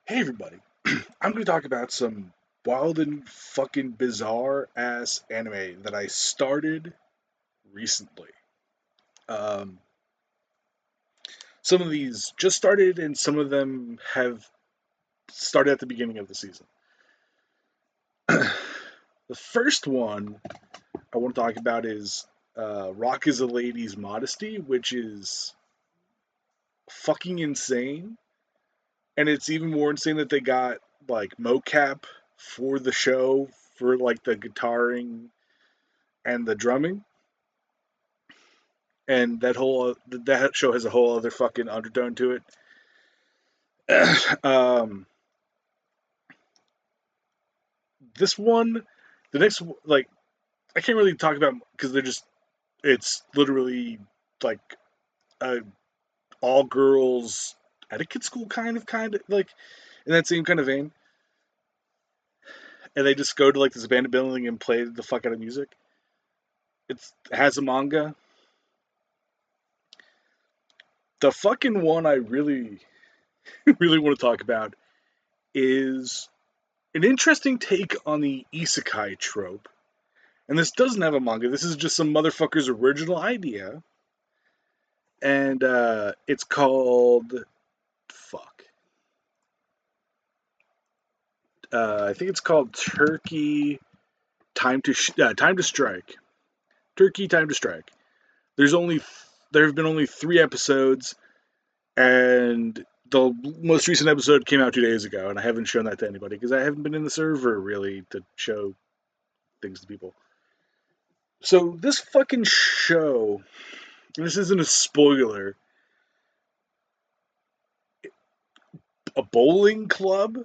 Hey everybody, I'm going to talk about some wild and fucking bizarre ass anime that I started recently. Um, some of these just started, and some of them have started at the beginning of the season. The first one I want to talk about is Rock is a Lady's Modesty, which is fucking insane. And it's even more insane that they got like mocap for the show for like the guitaring and the drumming, and that show has a whole other fucking undertone to it. This one, the next, like, I can't really talk about because it's literally like a all girls etiquette school kind of like in that same kind of vein, and they just go to like this abandoned building and play the fuck out of music. It has a manga. The fucking one I really really want to talk about is an interesting take on the isekai trope. And this doesn't have a manga. This is just some motherfucker's original idea. And it's called fuck. I think it's called Turkey Time to Strike. Turkey Time to Strike. There's only there have been only 3 episodes, and the most recent episode came out 2 days ago, and I haven't shown that to anybody because I haven't been in the server really to show things to people. So this fucking show, and this isn't a spoiler, a bowling club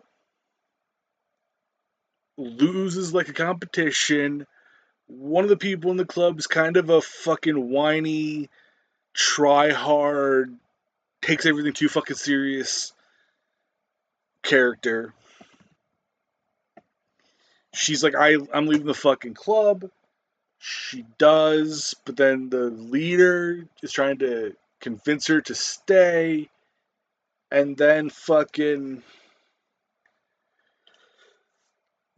loses like a competition. One of the people in the club is kind of a fucking whiny, try hard, takes everything too fucking serious character. She's like, I'm leaving the fucking club. She does, but then the leader is trying to convince her to stay, and then fucking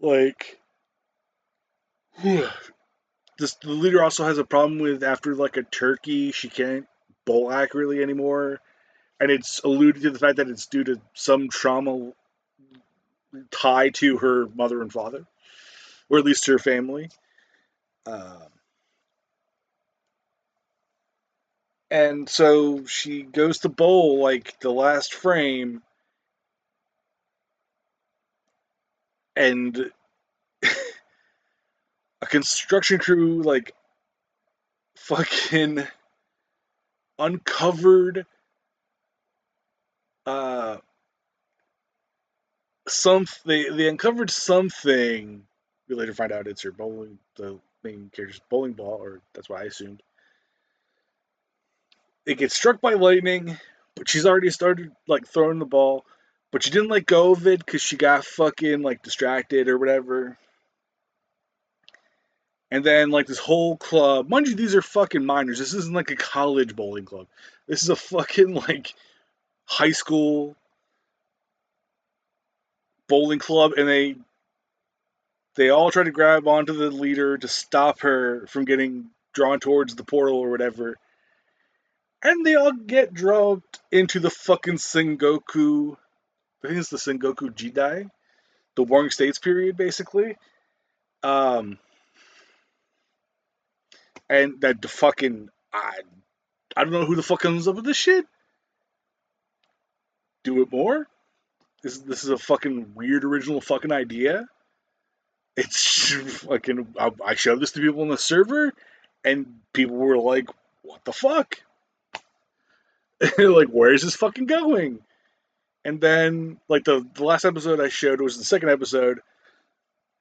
like this the leader also has a problem with after like a turkey she can't bowl accurately anymore, and it's alluded to the fact that it's due to some trauma tied to her mother and father, or at least her family. Um, and so she goes to bowl like the last frame, and a construction crew like fucking uncovered uh they uncovered something. We later find out it's her bowling, the main character's bowling ball, or that's what I assumed. It gets struck by lightning, but she's already started like throwing the ball, but she didn't let go of it because she got fucking like distracted or whatever. And then like this whole club, mind you, these are fucking minors. This isn't like a college bowling club. This is a fucking like high school bowling club, and they all try to grab onto the leader to stop her from getting drawn towards the portal or whatever. And they all get dropped into the fucking Sengoku. I think it's the Sengoku Jidai, the Warring States period, basically. Um, and that the fucking I don't know who the fuck comes up with this shit. Do it more. This is a fucking weird original fucking idea. It's fucking. I showed this to people on the server, and people were like, "What the fuck? Like, where is this fucking going?" And then, like the last episode I showed was the second episode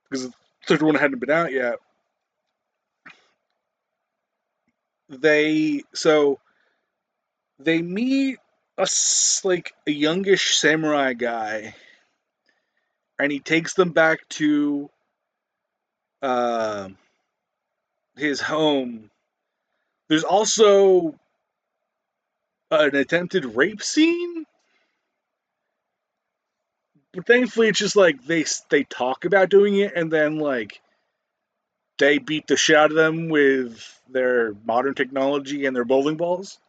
because the third one hadn't been out yet. So they meet like a youngish samurai guy, and he takes them back to uh, his home. There's also an attempted rape scene, But thankfully, it's just like they talk about doing it, and then like they beat the shit out of them with their modern technology and their bowling balls.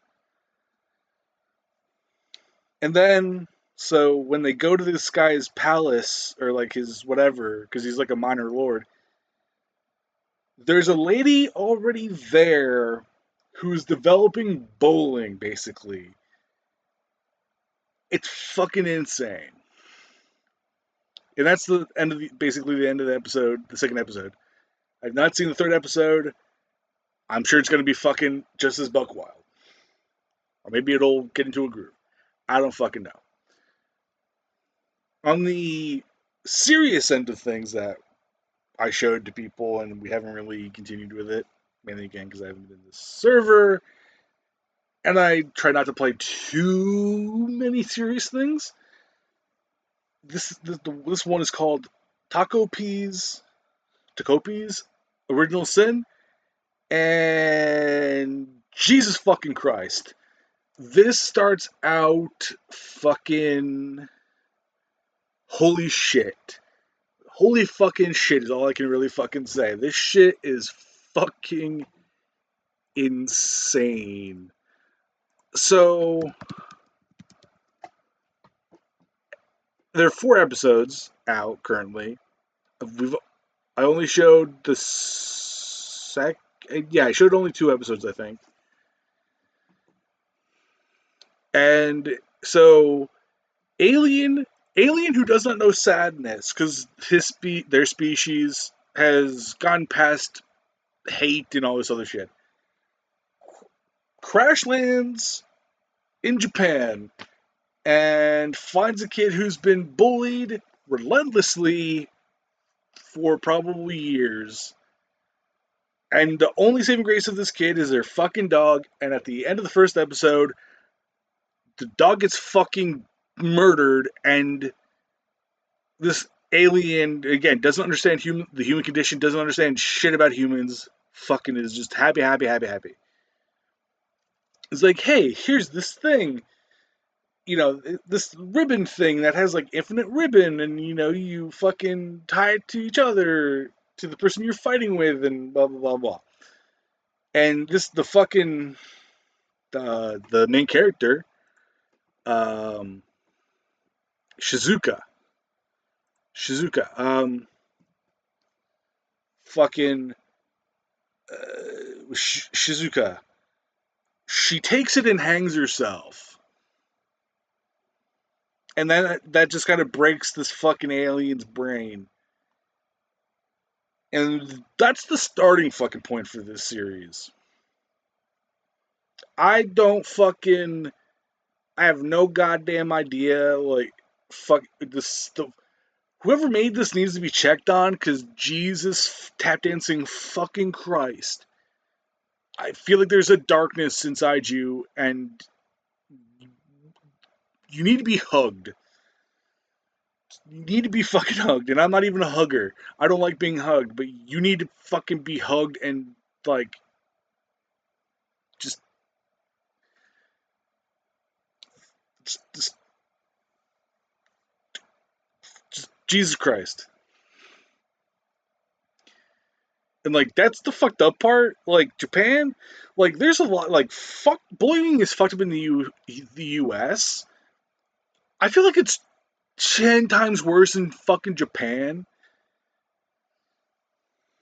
And then, so when they go to this guy's palace or like his whatever, because he's like a minor lord, there's a lady already there who's developing bowling. Basically, it's fucking insane. And that's the end of basically the end of the episode, the second episode. I've not seen the third episode. I'm sure it's going to be fucking just as buck wild. Or maybe it'll get into a groove. I don't fucking know. On the serious end of things that I showed to people and we haven't really continued with it, mainly again because I haven't been in this server and I try not to play too many serious things. This one is called Tacopi's Original Sin, and Jesus fucking Christ. This starts out fucking holy shit. Holy fucking shit is all I can really fucking say. This shit is fucking insane. So there are 4 episodes out currently. I only showed the I showed only 2 episodes, I think. And so alien who does not know sadness because their species has gone past hate and all this other shit. Crash lands in Japan and finds a kid who's been bullied relentlessly for probably years. And the only saving grace of this kid is their fucking dog. And at the end of the first episode, the dog gets fucking murdered, and this alien again doesn't understand the human condition, doesn't understand shit about humans. Fucking is just happy. It's like, hey, here's this thing, this ribbon thing that has like infinite ribbon, and you fucking tie it to each other to the person you're fighting with, and blah blah blah blah. And this the main character, um, Shizuka, fucking Shizuka. She takes it and hangs herself, and then that just kind of breaks this fucking alien's brain. And that's the starting fucking point for this series. I don't fucking. I have no goddamn idea. Like, fuck this. Whoever made this needs to be checked on, because Jesus tap dancing fucking Christ. I feel like there's a darkness inside you, and you need to be hugged. You need to be fucking hugged, and I'm not even a hugger. I don't like being hugged, but you need to fucking be hugged and, like, just, just Jesus Christ. And, like, that's the fucked up part. Like, Japan, like, there's a lot, like, bullying is fucked up in the US. I feel like it's 10 times worse in fucking Japan.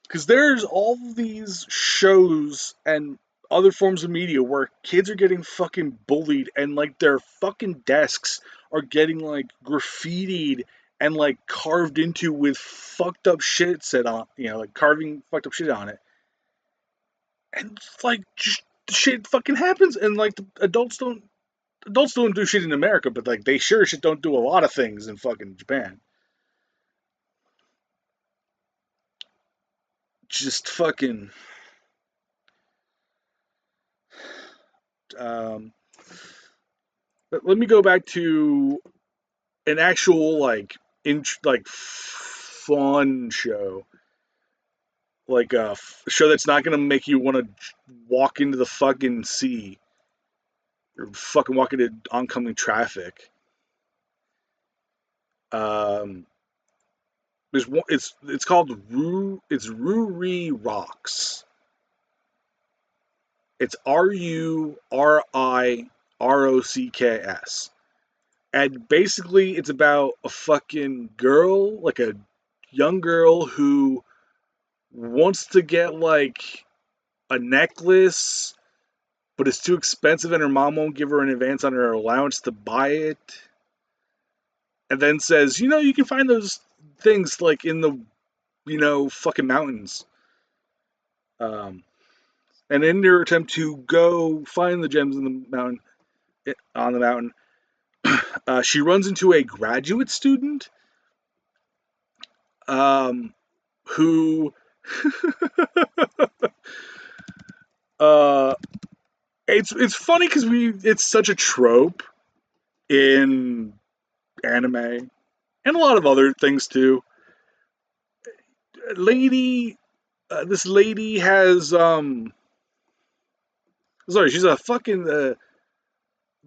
Because there's all these shows and other forms of media where kids are getting fucking bullied, and like their fucking desks are getting like graffitied and like carved into with fucked up shit set on, like carving fucked up shit on it. And like just shit fucking happens, and like the adults don't do shit in America, but like they sure shit don't do a lot of things in fucking Japan. Just fucking um but let me go back to an actual like fun show, like a show that's not gonna make you want to walk into the fucking sea or fucking walk into oncoming traffic. Um, there's one. It's called Ruri Rocks. It's RURIROCKS. And basically, it's about a fucking girl, like a young girl who wants to get like a necklace, but it's too expensive and her mom won't give her an advance on her allowance to buy it. And then says, you can find those things like in the, fucking mountains. Um, and in their attempt to go find the gems in the mountain, on the mountain, she runs into a graduate student um, who uh, it's funny because it's such a trope in anime and a lot of other things too. This lady has sorry, she's a fucking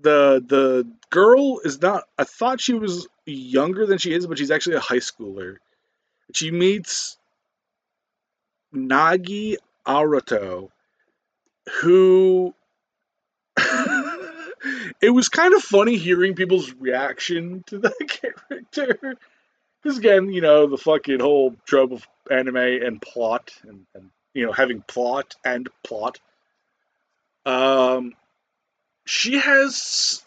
the girl is not. I thought she was younger than she is, but she's actually a high schooler. She meets Nagi Arato, who it was kind of funny hearing people's reaction to that character. Because again, the fucking whole trope of anime and plot and having plot and plot. Um, she has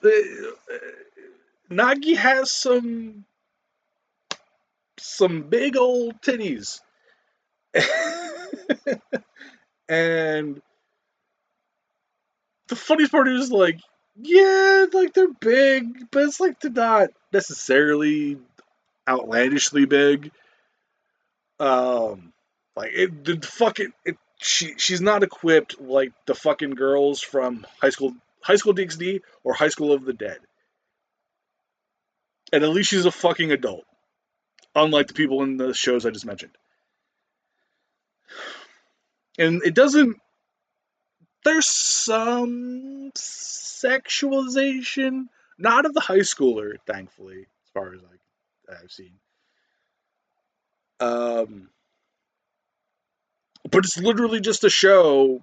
Nagi has some big old titties, and the funniest part is like, yeah, like they're big, but it's like they're not necessarily outlandishly big. Um, like the fucking she's not equipped like the fucking girls from High School DxD or High School of the Dead. And at least she's a fucking adult, unlike the people in the shows I just mentioned. And it doesn't. There's some sexualization, not of the high schooler, thankfully, as far as I've seen. Um, but it's literally just a show.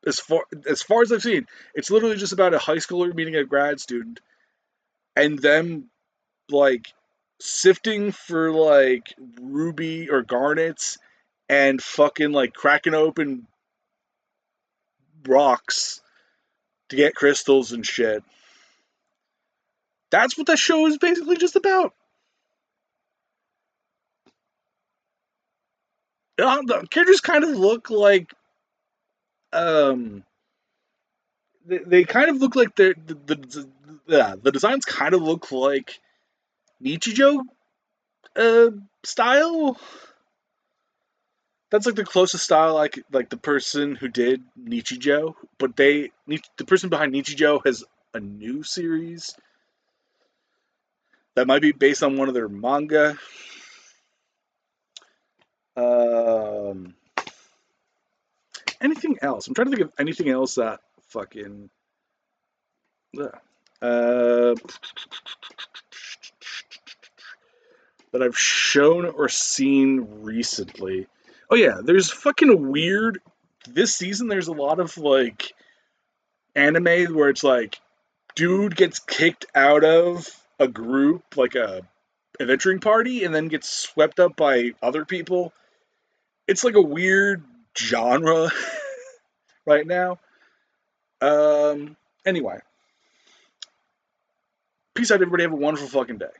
As far as I've seen, it's literally just about a high schooler meeting a grad student, and them like sifting for like ruby or garnets, and fucking like cracking open rocks to get crystals and shit. That's what that show is basically just about. The characters kind of look like um they kind of look like the designs kind of look like Nichijou style. That's like the closest style like the person who did Nichijou, but the person behind Nichijou has a new series that might be based on one of their manga. Um, anything else? I'm trying to think of anything else that fucking. Uh, that I've shown or seen recently. Oh yeah, there's fucking a weird. This season, there's a lot of like anime where it's like, dude gets kicked out of a group, like a adventuring party, and then gets swept up by other people. It's like a weird genre right now. Anyway, peace out, everybody. Have a wonderful fucking day.